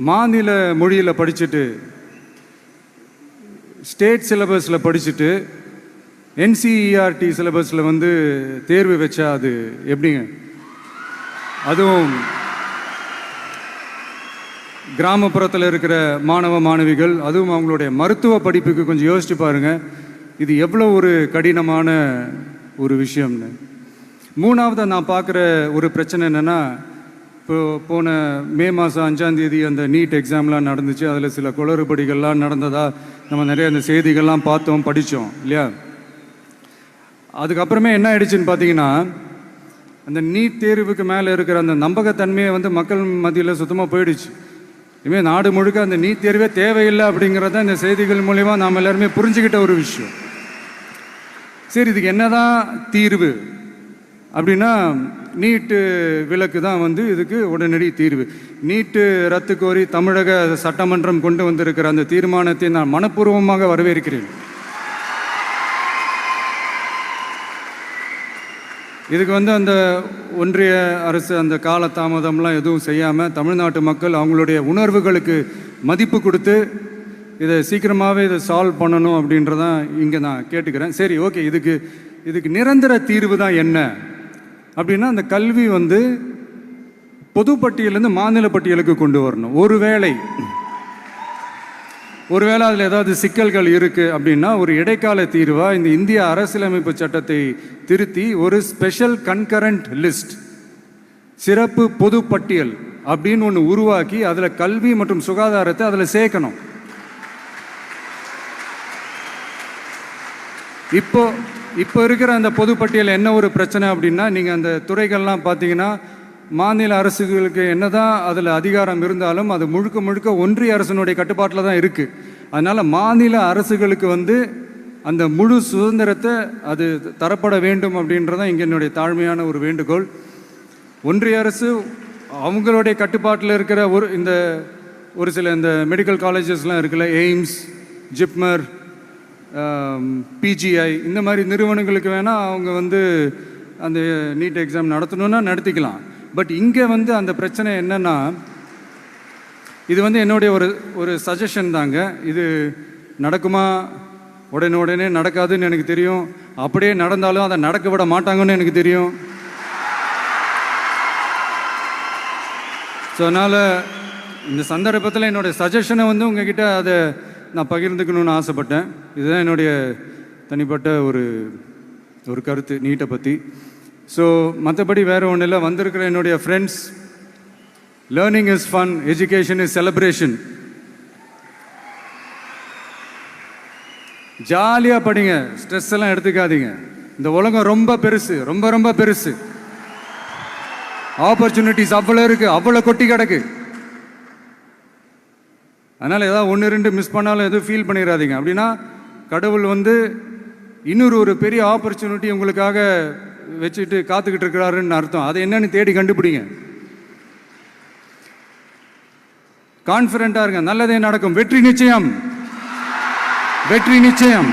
மாநில மொழியில் படிச்சுட்டு ஸ்டேட் சிலபஸில் படிச்சுட்டு என்சிஇஆர்டி சிலபஸில் வந்து தேர்வு வச்சா அது எப்படிங்க? அதுவும் கிராமப்புறத்தில் இருக்கிற மாணவ மாணவிகள், அதுவும் அவங்களுடைய மருத்துவ படிப்புக்கு கொஞ்சம் யோசிச்சு பாருங்கள், இது எவ்வளோ ஒரு கடினமான ஒரு விஷயம்னு. மூணாவது நான் பார்க்குற ஒரு பிரச்சனை என்னென்னா, இப்போ போன மே மாதம் 5ஆம் தேதி அந்த நீட் எக்ஸாம்லாம் நடந்துச்சு. அதில் சில குளறுபடிகள்லாம் நடந்ததாக நம்ம நிறைய அந்த செய்திகள்லாம் பார்த்தோம், படித்தோம் இல்லையா? அதுக்கப்புறமே என்ன ஆயிடுச்சுன்னு பார்த்தீங்கன்னா, அந்த நீட் தேர்வுக்கு மேலே இருக்கிற அந்த நம்பகத்தன்மையை வந்து மக்கள் மத்தியில் சுத்தமாக போயிடுச்சு. இனிமேல் நாடு முழுக்க அந்த நீட் தேர்வே தேவையில்லை அப்படிங்கிறத இந்த செய்திகள் மூலிமா நாம் எல்லாருமே புரிஞ்சுக்கிட்ட ஒரு விஷயம். சரி, இதுக்கு என்னதான் தீர்வு அப்படின்னா, நீட்டு விலக்கு தான் வந்து இதுக்கு உடனடி தீர்வு. நீட்டு ரத்து கோரி தமிழக சட்டமன்றம் கொண்டு வந்திருக்கிற அந்த தீர்மானத்தை நான் மனப்பூர்வமாக வரவேற்கிறேன். இதுக்கு வந்து அந்த ஒன்றிய அரசு அந்த கால தாமதம்லாம் எதுவும் செய்யாமல் தமிழ்நாட்டு மக்கள் அவங்களுடைய உணர்வுகளுக்கு மதிப்பு கொடுத்து இதை சீக்கிரமாகவே இதை சால்வ் பண்ணணும் அப்படின்றதான் இங்கே நான் கேட்டுக்கிறேன். சரி, ஓகே, இதுக்கு நிரந்தர தீர்வு தான் என்ன அப்படின்னா, அந்த கல்வி வந்து பொது பட்டியலேருந்து மாநில பட்டியலுக்கு கொண்டு வரணும். ஒருவேளை அதில் ஏதாவது சிக்கல்கள் இருக்குது அப்படின்னா, ஒரு இடைக்கால தீர்வாக இந்த இந்திய அரசியலமைப்பு சட்டத்தை திருத்தி ஒரு ஸ்பெஷல் கன்கரண்ட் லிஸ்ட், சிறப்பு பொது பட்டியல் அப்படின்னு ஒன்று உருவாக்கி அதில் கல்வி மற்றும் சுகாதாரத்தை அதில் சேர்க்கணும். இப்போ இருக்கிற அந்த பொதுப்பட்டியல் என்ன ஒரு பிரச்சனை அப்படின்னா, நீங்கள் அந்த துறைகள்லாம் பார்த்தீங்கன்னா, மாநில அரசுகளுக்கு என்னதான் அதில் அதிகாரம் இருந்தாலும் அது முழுக்க முழுக்க ஒன்றிய அரசினுடைய கட்டுப்பாட்டில் தான் இருக்குது. அதனால் மாநில அரசுகளுக்கு வந்து அந்த முழு சுதந்திரத்தை அது தரப்பட வேண்டும் அப்படின்றதான் இங்கே என்னுடைய தாழ்மையான ஒரு வேண்டுகோள். ஒன்றிய அரசு அவங்களுடைய கட்டுப்பாட்டில் இருக்கிற ஒரு சில இந்த மெடிக்கல் காலேஜஸ்லாம் இருக்குல்ல, எய்ம்ஸ், ஜிப்மர், பிஜிஐ, இந்த மாதிரி நிறுவனங்களுக்கு வேணால் அவங்க வந்து அந்த நீட் எக்ஸாம் நடத்தணுன்னா நடத்திக்கலாம். பட் இங்கே வந்து அந்த பிரச்சனை என்னென்னா, இது வந்து என்னுடைய ஒரு சஜஷன் தாங்க. இது நடக்குமா? உடனே நடக்காதுன்னு எனக்கு தெரியும். அப்படியே நடந்தாலும் அதை நடக்க விட மாட்டாங்கன்னு எனக்கு தெரியும். ஸோ அதனால் இந்த சந்தர்ப்பத்தில் என்னுடைய சஜஷனை வந்து உங்ககிட்ட அதை நான் பகிர்ந்துக்கணும்னு ஆசைப்பட்டேன். இதுதான் என்னுடைய தனிப்பட்ட ஒரு கருத்து நீட்டை பற்றி. ஸோ மற்றபடி வேறு ஒன்றும் இல்லை. வந்திருக்கிற என்னுடைய friends, learning is fun, education is celebration. ஜாலியாக படிங்க, ஸ்ட்ரெஸ் எல்லாம் எடுத்துக்காதீங்க. இந்த உலகம் ரொம்ப பெருசு, ரொம்ப ரொம்ப பெருசு. ஆப்பர்ச்சுனிட்டிஸ் அவ்வளோ இருக்குது, அவ்வளோ கொட்டி கிடக்கு. அதனால் ஏதாவது 1-2 மிஸ் பண்ணாலும் எதுவும் ஃபீல் பண்ணிடாதீங்க. அப்படின்னா கடவுள் வந்து இன்னொரு பெரிய ஆப்பர்ச்சுனிட்டி உங்களுக்காக வச்சுட்டு காத்துக்கிட்டு இருக்கிறாருன்னு அர்த்தம். அது என்னன்னு தேடி கண்டுபிடிங்க. கான்ஃபிடென்ட்டாக இருங்க, நல்லதே நடக்கும். வெற்றி நிச்சயம், வெற்றி நிச்சயம்.